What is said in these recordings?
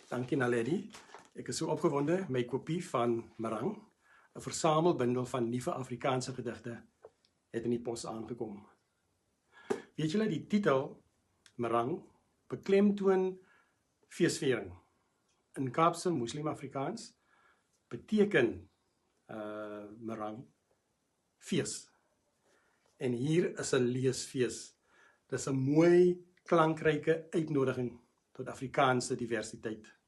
Dankie Naledi. Ek is so opgewonde, my kopie van Marang, 'n versamelbundel van nuwe Afrikaanse gedigte, het in die pos aangekom. Weet julle, die titel Marang beklemtoon feesviering. In Kaapse Moslim-Afrikaans beteken Marang fees. En hier is 'n leesfees. Dis 'n mooi, klankryke uitnodiging tot Afrikaanse diversiteit.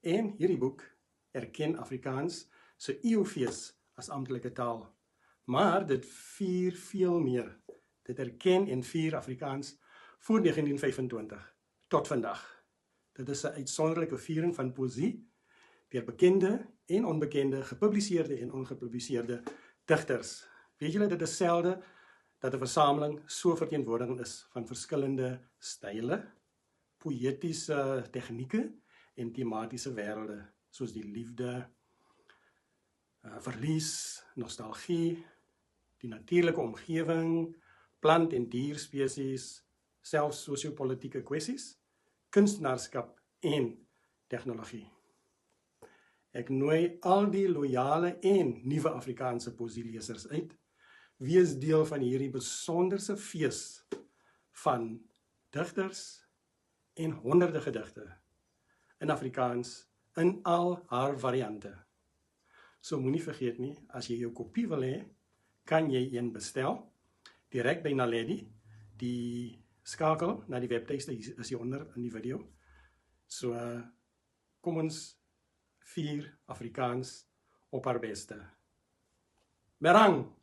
En hierdie boek erken Afrikaans se eeufees as amptelike taal. Maar dit vier veel meer. Dit erken en vier Afrikaans voor 1925 tot vandag. Dit is 'n uitsonderlike viering van poësie deur bekende en onbekende, gepubliseerde en ongepubliseerde digters. Weet julle, dit is selde dat 'n versameling so verteenwoordigend is van verskillende style, poëtiese tegnieke en tematiese wêrelde, soos die liefde, verlies, nostalgie, die natuurlike omgewing, plant- en dierspesies, selfs sosio-politieke kwessies, kunstenaarskap en tegnologie. Ek nooi al die loyale en nuwe Afrikaanse poësielesers uit. Wees deel van hierdie besonderse fees van digters en honderde gedigte in Afrikaans in al haar variante. So moenie vergeet nie, as jy jou kopie wil hê, kan jy een bestel direk by Naledi. Die skakel na die webtuiste is hieronder in die video. So kom ons vier Afrikaans op haar beste. Marang!